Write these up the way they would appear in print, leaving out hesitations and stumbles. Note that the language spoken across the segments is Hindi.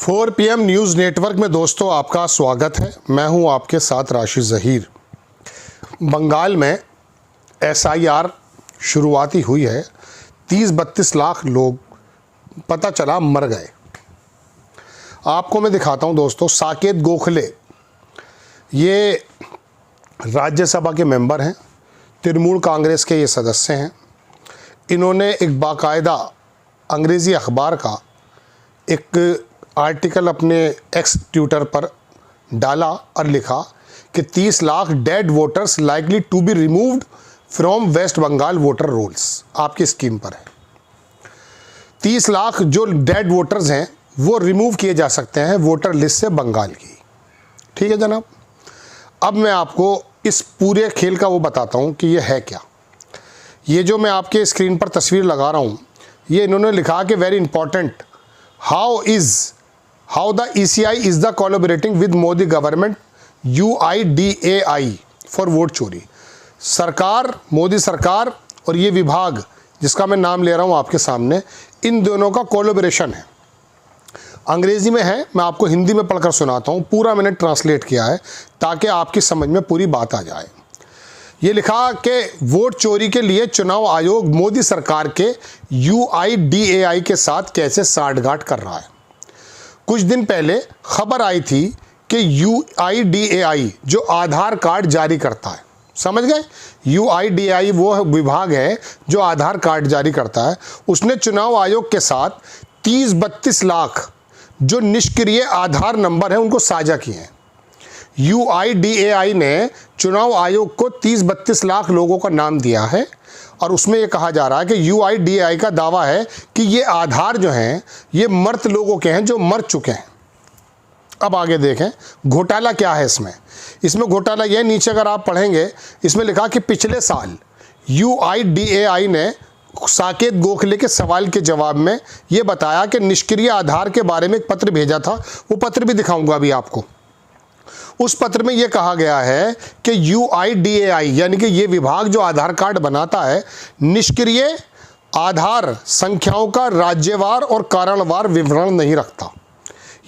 4 PM न्यूज़ नेटवर्क में दोस्तों आपका स्वागत है। मैं हूं आपके साथ राशिद ज़हीर। बंगाल में SIR शुरुआती हुई है। 30-32 लाख लोग पता चला मर गए। आपको मैं दिखाता हूं दोस्तों। साकेत गोखले ये राज्यसभा के मेंबर हैं, तृणमूल कांग्रेस के ये सदस्य हैं। इन्होंने एक बाकायदा अंग्रेज़ी अखबार का एक आर्टिकल अपने एक्स ट्विटर पर डाला और लिखा कि 30 lakh dead voters likely to be removed from West Bengal voter rolls आपकी स्कीम पर है। 30 लाख जो डेड वोटर्स हैं वो रिमूव किए जा सकते हैं वोटर लिस्ट से बंगाल की। ठीक है जनाब। अब मैं आपको इस पूरे खेल का वो बताता हूँ कि ये है क्या। ये जो मैं आपके स्क्रीन पर तस्वीर लगा रहा हूँ, ये इन्होंने लिखा कि very important, how the ECI is the collaborating with Modi government UIDAI for vote चोरी। सरकार, मोदी सरकार और ये विभाग जिसका मैं नाम ले रहा हूँ आपके सामने, इन दोनों का कोलैबोरेशन है। अंग्रेज़ी में है, मैं आपको हिंदी में पढ़कर सुनाता हूँ। पूरा मैंने ट्रांसलेट किया है ताकि आपकी समझ में पूरी बात आ जाए। ये लिखा कि वोट चोरी के लिए चुनाव आयोग मोदी सरकार के UIDAI के साथ कैसे साठगांठ कर रहा है। कुछ दिन पहले खबर आई थी कि UIDAI जो आधार कार्ड जारी करता है, समझ गए, UIDAI वो विभाग है जो आधार कार्ड जारी करता है, उसने चुनाव आयोग के साथ 30-32 लाख जो निष्क्रिय आधार नंबर हैं उनको साझा किए हैं। UIDAI ने चुनाव आयोग को 30-32 लाख लोगों का नाम दिया है और उसमें यह कहा जा रहा है कि UIDAI का दावा है कि ये आधार जो हैं ये मृत लोगों के हैं जो मर चुके हैं। अब आगे देखें घोटाला क्या है इसमें घोटाला यह, नीचे अगर आप पढ़ेंगे इसमें लिखा कि पिछले साल UIDAI ने साकेत गोखले के सवाल के जवाब में ये बताया कि निष्क्रिय आधार के बारे में एक पत्र भेजा था। वो पत्र भी दिखाऊंगा अभी आपको। उस पत्र में यह कहा गया है कि UIDAI यानी कि ये विभाग जो आधार कार्ड बनाता है, निष्क्रिय आधार संख्याओं का राज्यवार और कारणवार विवरण नहीं रखता।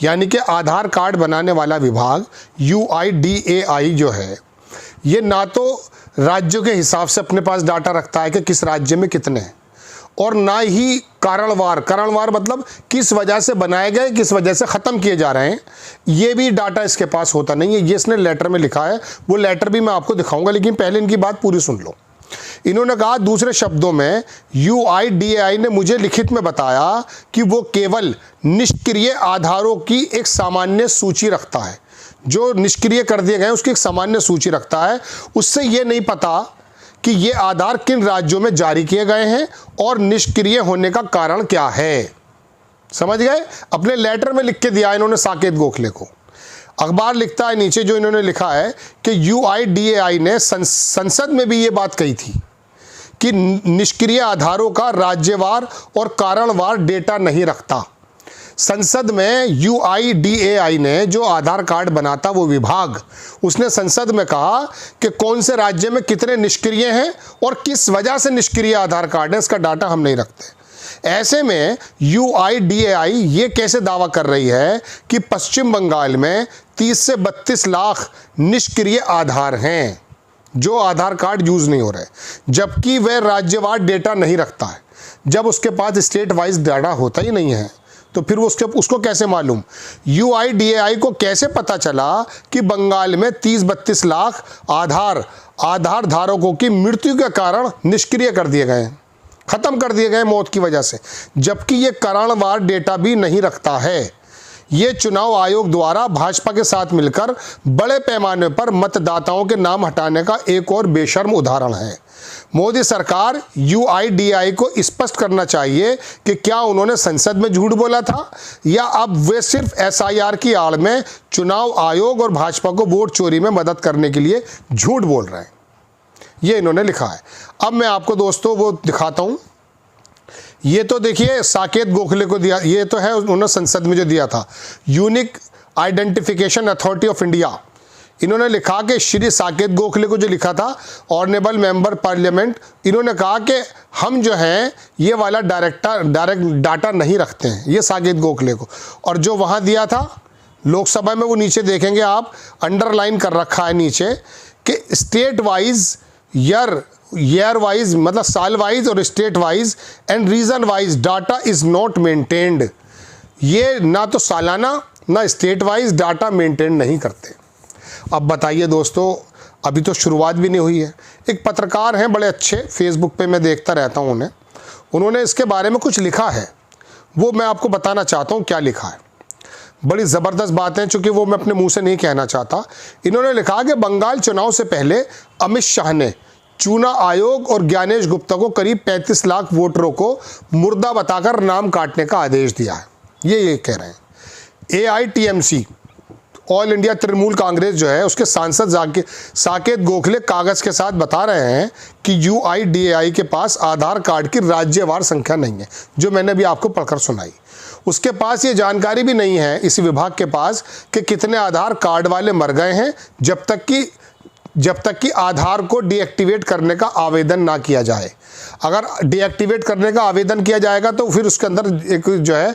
यानी कि आधार कार्ड बनाने वाला विभाग UIDAI जो है ये ना तो राज्यों के हिसाब से अपने पास डाटा रखता है कि किस राज्य में कितने हैं, और ना ही कारणवार मतलब किस वजह से बनाए गए, किस वजह से ख़त्म किए जा रहे हैं, ये भी डाटा इसके पास होता नहीं है। ये इसने लेटर में लिखा है, वो लेटर भी मैं आपको दिखाऊंगा, लेकिन पहले इनकी बात पूरी सुन लो। इन्होंने कहा दूसरे शब्दों में UIDAI ने मुझे लिखित में बताया कि वो केवल निष्क्रिय आधारों की एक सामान्य सूची रखता है, जो निष्क्रिय कर दिए गए उसकी एक सामान्य सूची रखता है। उससे ये नहीं पता कि ये आधार किन राज्यों में जारी किए गए हैं और निष्क्रिय होने का कारण क्या है। समझ गए। अपने लेटर में लिख के दिया इन्होंने साकेत गोखले को। अखबार लिखता है नीचे जो इन्होंने लिखा है कि UIDAI ने संसद में भी ये बात कही थी कि निष्क्रिय आधारों का राज्यवार और कारणवार डेटा नहीं रखता। संसद में UIDAI ने जो आधार कार्ड बनाता वो विभाग, उसने संसद में कहा कि कौन से राज्य में कितने निष्क्रिय हैं और किस वजह से निष्क्रिय आधार कार्ड है, इसका डाटा हम नहीं रखते। ऐसे में UIDAI ये कैसे दावा कर रही है कि पश्चिम बंगाल में 30 से 32 लाख निष्क्रिय आधार हैं जो आधार कार्ड यूज़ नहीं हो रहे, जबकि वह राज्यवार डेटा नहीं रखता है। जब उसके पास स्टेट वाइज डाटा होता ही नहीं है तो फिर उसको कैसे मालूम, UIDAI को कैसे पता चला कि बंगाल में 30-32 लाख आधार धारकों की मृत्यु के कारण निष्क्रिय कर दिए गए हैं, ख़त्म कर दिए गए मौत की वजह से, जबकि ये कारणवार डेटा भी नहीं रखता है। ये चुनाव आयोग द्वारा भाजपा के साथ मिलकर बड़े पैमाने पर मतदाताओं के नाम हटाने का एक और बेशर्म उदाहरण है। मोदी सरकार UIDAI को स्पष्ट करना चाहिए कि क्या उन्होंने संसद में झूठ बोला था या अब वे सिर्फ SIR की आड़ में चुनाव आयोग और भाजपा को वोट चोरी में मदद करने के लिए झूठ बोल रहे हैं। ये इन्होंने लिखा है। अब मैं आपको दोस्तों वो दिखाता हूँ। ये तो देखिए साकेत गोखले को दिया, ये तो है उन्होंने संसद में जो दिया था, unique identification authority of India, इन्होंने लिखा कि श्री साकेत गोखले को जो लिखा था, ऑनरेबल मेंबर पार्लियामेंट, इन्होंने कहा कि हम जो हैं ये वाला डायरेक्ट डाटा नहीं रखते हैं, ये साकेत गोखले को। और जो वहाँ दिया था लोकसभा में, वो नीचे देखेंगे आप, अंडरलाइन कर रखा है नीचे कि स्टेट वाइज, ईयर वाइज मतलब साल वाइज और state wise and region wise data is not maintained. ये ना तो सालाना ना स्टेट वाइज डाटा मेंटेन नहीं करते। अब बताइए दोस्तों, अभी तो शुरुआत भी नहीं हुई है। एक पत्रकार हैं बड़े अच्छे, फेसबुक पे मैं देखता रहता हूँ उन्हें, उन्होंने इसके बारे में कुछ लिखा है, वो मैं आपको बताना चाहता हूँ क्या लिखा है। बड़ी ज़बरदस्त बात है, चूँकि वो मैं अपने मुंह से नहीं कहना चाहता। इन्होंने लिखा कि बंगाल चुनाव से पहले अमित शाह ने चुनाव आयोग और ज्ञानेश गुप्ता को करीब 35 लाख वोटरों को मुर्दा बताकर नाम काटने का आदेश दिया है। ये कह रहे हैं। AITMC, all India Trinamool Congress जो है, उसके सांसद साकेत गोखले कागज़ के साथ बता रहे हैं कि UIDAI के पास आधार कार्ड की राज्यवार संख्या नहीं है, जो मैंने अभी आपको पढ़कर सुनाई। उसके पास ये जानकारी भी नहीं है, इस विभाग के पास, कि कितने आधार कार्ड वाले मर गए हैं जब तक कि आधार को डीएक्टिवेट करने का आवेदन ना किया जाए। अगर डीएक्टिवेट करने का आवेदन किया जाएगा तो फिर उसके अंदर एक जो है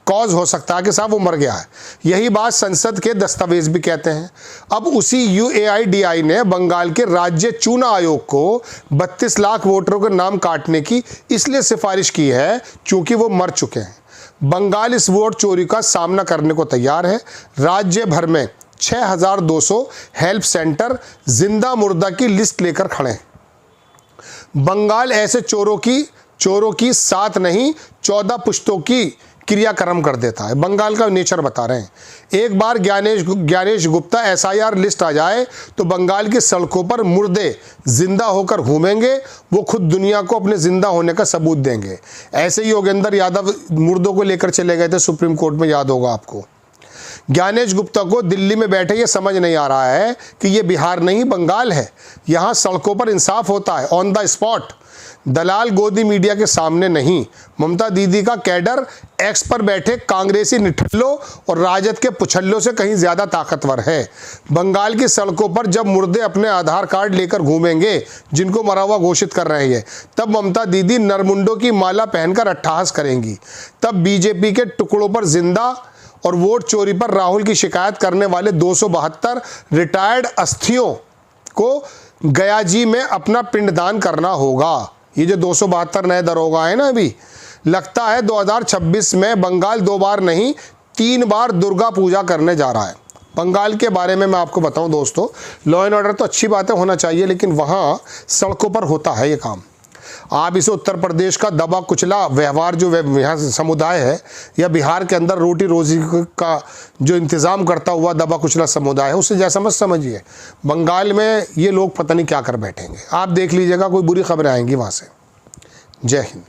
कॉज हो सकता है कि साहब वो मर गया है। यही बात संसद के दस्तावेज भी कहते हैं। अब उसी UIDAI ने बंगाल के राज्य चुनाव आयोग को 32 लाख वोटरों के नाम काटने की इसलिए सिफारिश की है क्योंकि वो मर चुके हैं। बंगाल इस वोट चोरी का सामना करने को तैयार है। राज्य भर में 6200 हेल्प सेंटर जिंदा मुर्दा की लिस्ट लेकर खड़े हैं। बंगाल ऐसे चोरों की 7 नहीं 14 पुश्तों की क्रियाक्रम कर देता है। बंगाल का नेचर बता रहे हैं। एक बार ज्ञानेश गुप्ता SIR लिस्ट आ जाए तो बंगाल की सड़कों पर मुर्दे जिंदा होकर घूमेंगे। वो खुद दुनिया को अपने जिंदा होने का सबूत देंगे। ऐसे ही योगेंद्र यादव मुर्दों को लेकर चले गए थे सुप्रीम कोर्ट में, याद होगा आपको। ज्ञानेश गुप्ता को दिल्ली में बैठे ये समझ नहीं आ रहा है कि ये बिहार नहीं बंगाल है। यहाँ सड़कों पर इंसाफ होता है, ऑन द स्पॉट, दलाल गोदी मीडिया के सामने नहीं। ममता दीदी का कैडर एक्स पर बैठे कांग्रेसी निठल्लों और राजद के पुछल्लों से कहीं ज़्यादा ताकतवर है। बंगाल की सड़कों पर जब मुर्दे अपने आधार कार्ड लेकर घूमेंगे, जिनको मरा हुआ घोषित कर रहे हैं, तब ममता दीदी नरमुंडों की माला पहनकर अट्टहास करेंगी। तब बीजेपी के टुकड़ों पर जिंदा और वोट चोरी पर राहुल की शिकायत करने वाले 272 रिटायर्ड अस्थियों को गयाजी में अपना पिंडदान करना होगा। ये जो 272 नए दरोगा है ना, अभी लगता है 2026 में बंगाल 2 बार नहीं 3 बार दुर्गा पूजा करने जा रहा है। बंगाल के बारे में मैं आपको बताऊं दोस्तों, लॉ एंड ऑर्डर तो अच्छी बातें होना चाहिए, लेकिन वहाँ सड़कों पर होता है ये काम। आप इसे उत्तर प्रदेश का दबा कुचला व्यवहार जो यहाँ समुदाय है, या बिहार के अंदर रोटी रोजी का जो इंतज़ाम करता हुआ दबा कुचला समुदाय है, उससे जैसा मत समझिए। बंगाल में ये लोग पता नहीं क्या कर बैठेंगे। आप देख लीजिएगा, कोई बुरी खबरें आएंगी वहाँ से। जय हिंद।